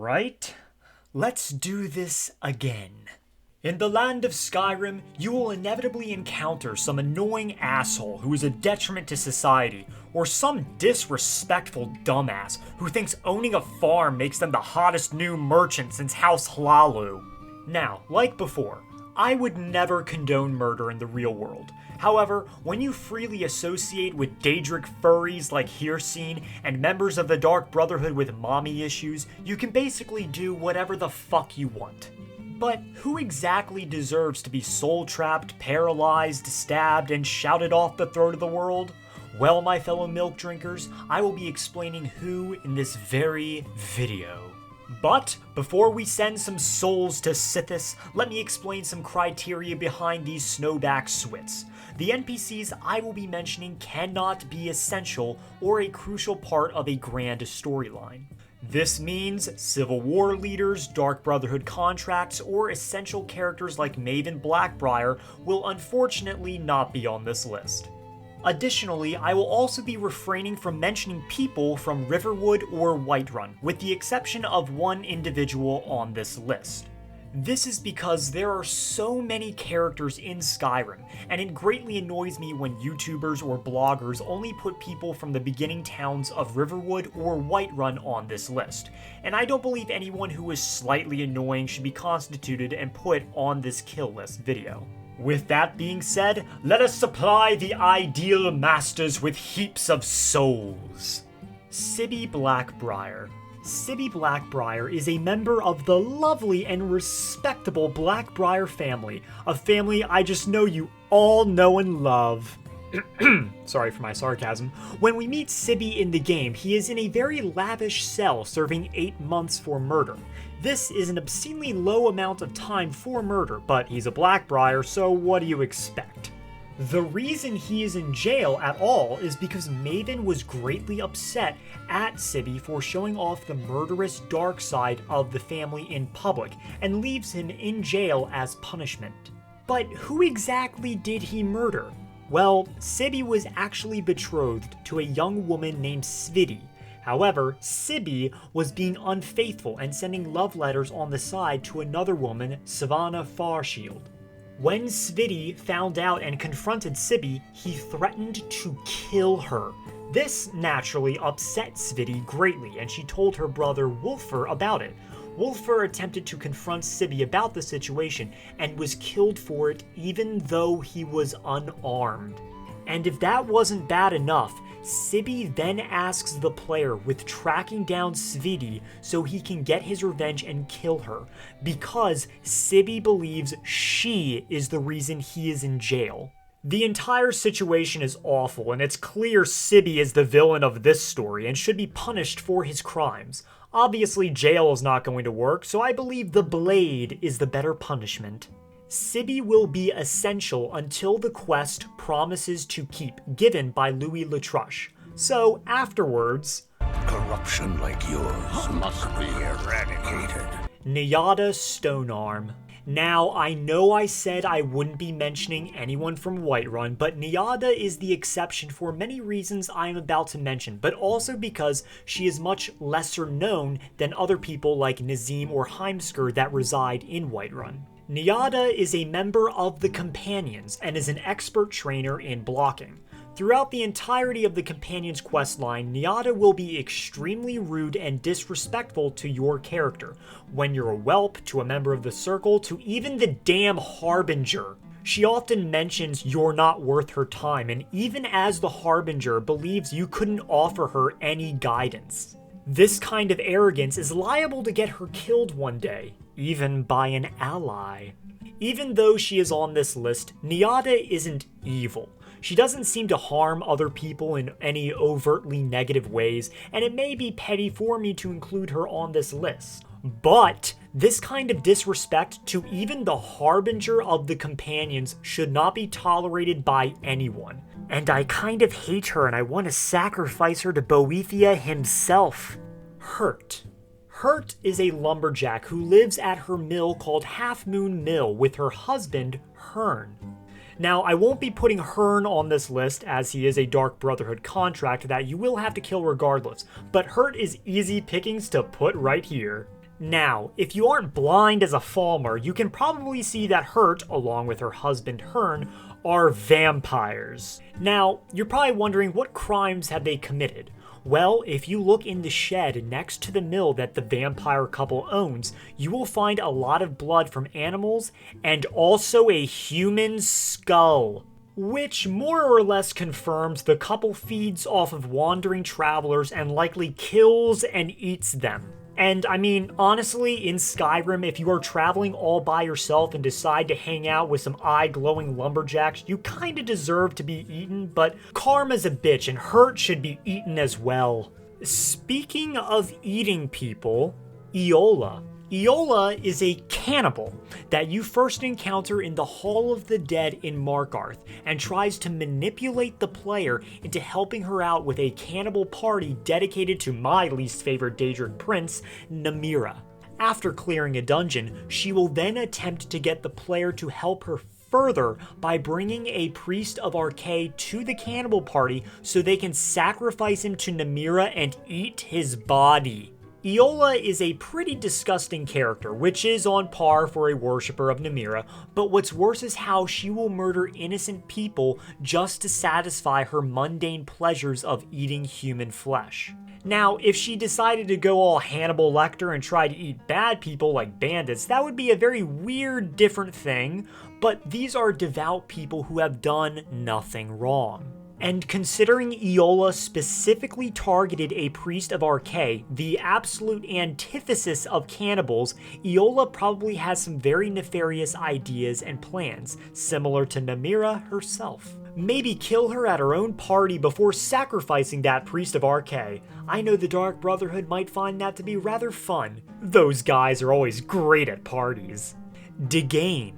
Alright, let's do this again. In the land of Skyrim, you will inevitably encounter some annoying asshole who is a detriment to society, or some disrespectful dumbass who thinks owning a farm makes them the hottest new merchant since House Hlaalu. Now, like before, I would never condone murder in the real world. However, when you freely associate with Daedric furries like Hircine and members of the Dark Brotherhood with mommy issues, you can basically do whatever the fuck you want. But who exactly deserves to be soul-trapped, paralyzed, stabbed, and shouted off the throat of the world? Well, my fellow milk drinkers, I will be explaining who in this very video. But before we send some souls to Sithis, let me explain some criteria behind these snowback swits. The NPCs I will be mentioning cannot be essential or a crucial part of a grand storyline. This means Civil War leaders, Dark Brotherhood contracts, or essential characters like Maven Blackbriar will unfortunately not be on this list. Additionally, I will also be refraining from mentioning people from Riverwood or Whiterun, with the exception of one individual on this list. This is because there are so many characters in Skyrim, and it greatly annoys me when YouTubers or bloggers only put people from the beginning towns of Riverwood or Whiterun on this list, and I don't believe anyone who is slightly annoying should be constituted and put on this kill list video. With that being said, let us supply the ideal masters with heaps of souls. Sibby Blackbriar. Sibby Blackbriar is a member of the lovely and respectable Blackbriar family, a family I just know you all know and love. Sorry for my sarcasm. When we meet Sibby in the game, he is in a very lavish cell serving 8 months for murder. This is an obscenely low amount of time for murder, but he's a Blackbriar, so what do you expect? The reason he is in jail at all is because Maven was greatly upset at Sibby for showing off the murderous dark side of the family in public, and leaves him in jail as punishment. But who exactly did he murder? Well, Sibby was actually betrothed to a young woman named Sviti. However, Sibby was being unfaithful and sending love letters on the side to another woman, Savannah Farshield. When Sviti found out and confronted Sibby, he threatened to kill her. This naturally upset Sviti greatly, and she told her brother Wulfur about it. Wulfur attempted to confront Sibby about the situation and was killed for it even though he was unarmed. And if that wasn't bad enough, Sibby then asks the player with tracking down Sviti so he can get his revenge and kill her, because Sibby believes she is the reason he is in jail. The entire situation is awful, and it's clear Sibby is the villain of this story and should be punished for his crimes. Obviously, jail is not going to work, so I believe the blade is the better punishment. Sibby will be essential until the quest Promises to Keep, given by Louis Latruche. So, afterwards, corruption like yours must be eradicated. Nyada Stonearm. Now, I know I said I wouldn't be mentioning anyone from Whiterun, but Nyada is the exception for many reasons I am about to mention, but also because she is much lesser known than other people like Nazim or Heimskr that reside in Whiterun. Nyada is a member of the Companions and is an expert trainer in blocking. Throughout the entirety of the Companions questline, Nyada will be extremely rude and disrespectful to your character, when you're a whelp, to a member of the Circle, to even the damn Harbinger. She often mentions you're not worth her time, and even as the Harbinger believes you couldn't offer her any guidance. This kind of arrogance is liable to get her killed one day, even by an ally. Even though she is on this list, Nyada isn't evil. She doesn't seem to harm other people in any overtly negative ways, and it may be petty for me to include her on this list. But this kind of disrespect to even the Harbinger of the Companions should not be tolerated by anyone. And I kind of hate her, and I want to sacrifice her to Boethia himself. Hurt. Hurt is a lumberjack who lives at her mill called Half Moon Mill with her husband, Hearn. Now, I won't be putting Hearn on this list as he is a Dark Brotherhood contract that you will have to kill regardless, but Hurt is easy pickings to put right here. Now, if you aren't blind as a Falmer, you can probably see that Hurt, along with her husband Hearn, are vampires. Now, you're probably wondering what crimes have they committed? Well, if you look in the shed next to the mill that the vampire couple owns, you will find a lot of blood from animals and also a human skull, which more or less confirms the couple feeds off of wandering travelers and likely kills and eats them. And I mean, honestly, in Skyrim, if you are traveling all by yourself and decide to hang out with some eye-glowing lumberjacks, you kinda deserve to be eaten, but karma's a bitch and Hurt should be eaten as well. Speaking of eating people, Iola. Iola is a cannibal that you first encounter in the Hall of the Dead in Markarth and tries to manipulate the player into helping her out with a cannibal party dedicated to my least favorite Daedric prince, Namira. After clearing a dungeon, she will then attempt to get the player to help her further by bringing a priest of Arkay to the cannibal party so they can sacrifice him to Namira and eat his body. Iola is a pretty disgusting character, which is on par for a worshipper of Namira, but what's worse is how she will murder innocent people just to satisfy her mundane pleasures of eating human flesh. Now, if she decided to go all Hannibal Lecter and try to eat bad people like bandits, that would be a very weird, different thing, but these are devout people who have done nothing wrong. And considering Iola specifically targeted a priest of Arkay, the absolute antithesis of cannibals, Iola probably has some very nefarious ideas and plans, similar to Namira herself. Maybe kill her at her own party before sacrificing that priest of Arkay. I know the Dark Brotherhood might find that to be rather fun. Those guys are always great at parties. Degane.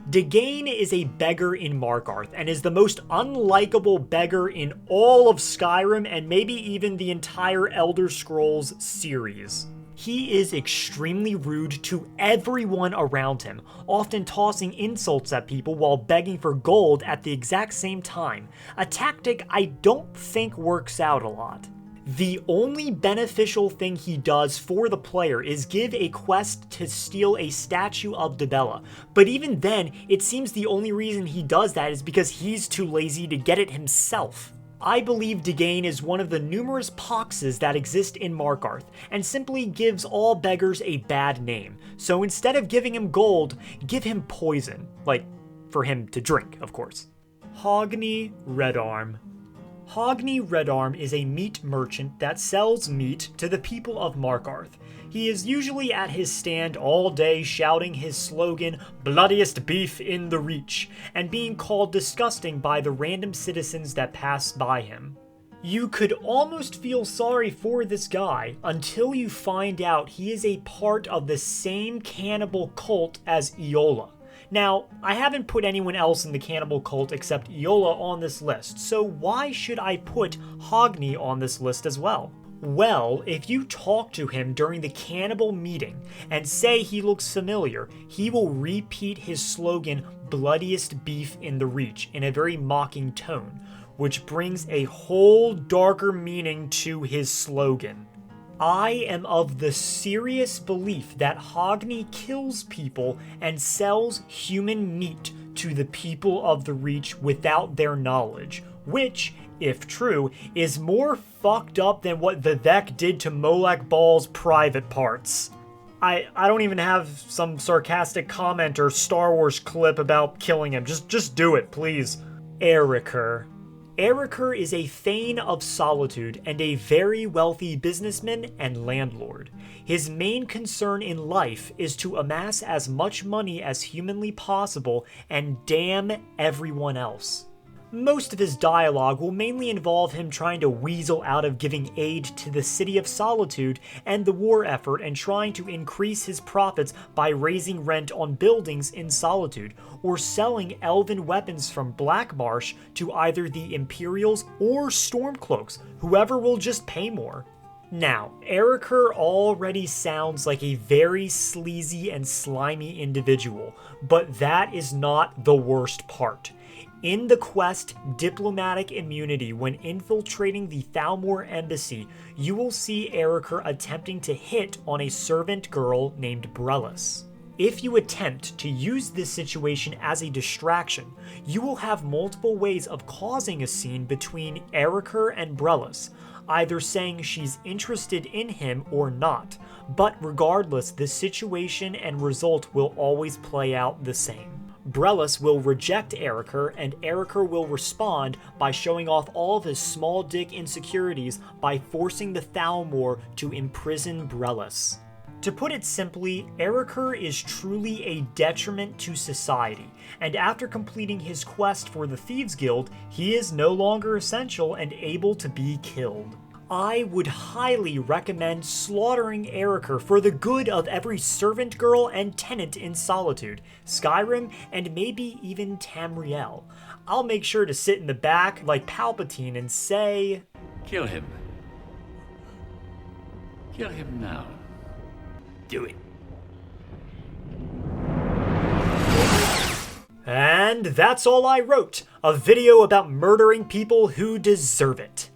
Degane is a beggar in Markarth and is the most unlikable beggar in all of Skyrim and maybe even the entire Elder Scrolls series. He is extremely rude to everyone around him, often tossing insults at people while begging for gold at the exact same time, a tactic I don't think works out a lot. The only beneficial thing he does for the player is give a quest to steal a statue of Dibella, but even then, it seems the only reason he does that is because he's too lazy to get it himself. I believe Degane is one of the numerous poxes that exist in Markarth, and simply gives all beggars a bad name, so instead of giving him gold, give him poison, like, for him to drink, of course. Hogni Redarm. Hogni Redarm is a meat merchant that sells meat to the people of Markarth. He is usually at his stand all day shouting his slogan, "Bloodiest beef in the Reach," and being called disgusting by the random citizens that pass by him. You could almost feel sorry for this guy until you find out he is a part of the same cannibal cult as Iola. Now, I haven't put anyone else in the cannibal cult except Iola on this list, so why should I put Hogni on this list as well? Well, if you talk to him during the cannibal meeting and say he looks familiar, he will repeat his slogan, "Bloodiest beef in the Reach," in a very mocking tone, which brings a whole darker meaning to his slogan. I am of the serious belief that Hogni kills people and sells human meat to the people of the Reach without their knowledge, which, if true, is more fucked up than what Vivek did to Molech Ball's private parts. I don't even have some sarcastic comment or Star Wars clip about killing him. Just do it, please. Erikr. Erikr is a Thane of Solitude and a very wealthy businessman and landlord. His main concern in life is to amass as much money as humanly possible and damn everyone else. Most of his dialogue will mainly involve him trying to weasel out of giving aid to the City of Solitude and the war effort and trying to increase his profits by raising rent on buildings in Solitude, or selling elven weapons from Blackmarsh to either the Imperials or Stormcloaks, whoever will just pay more. Now, Erikr already sounds like a very sleazy and slimy individual, but that is not the worst part. In the quest Diplomatic Immunity, when infiltrating the Thalmor Embassy, you will see Eriker attempting to hit on a servant girl named Brelis. If you attempt to use this situation as a distraction, you will have multiple ways of causing a scene between Eriker and Brelis, either saying she's interested in him or not, but regardless, the situation and result will always play out the same. Brelis will reject Eriker, and Eriker will respond by showing off all of his small dick insecurities by forcing the Thalmor to imprison Brelis. To put it simply, Eriker is truly a detriment to society, and after completing his quest for the Thieves Guild, he is no longer essential and able to be killed. I would highly recommend slaughtering Eriker for the good of every servant girl and tenant in Solitude, Skyrim, and maybe even Tamriel. I'll make sure to sit in the back like Palpatine and say, Kill him. Kill him now. Do it. And that's all I wrote, a video about murdering people who deserve it.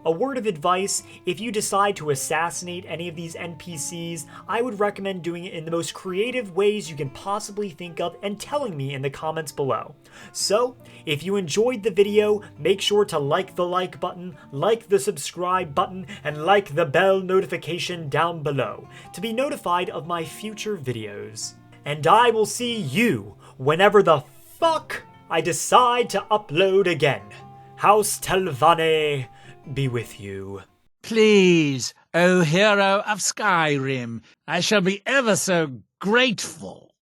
A word of advice, if you decide to assassinate any of these NPCs, I would recommend doing it in the most creative ways you can possibly think of and telling me in the comments below. So, if you enjoyed the video, make sure to like the like button, like the subscribe button, and like the bell notification down below to be notified of my future videos. And I will see you whenever the fuck I decide to upload again. House Telvanni be with you. Please, O hero of Skyrim, I shall be ever so grateful.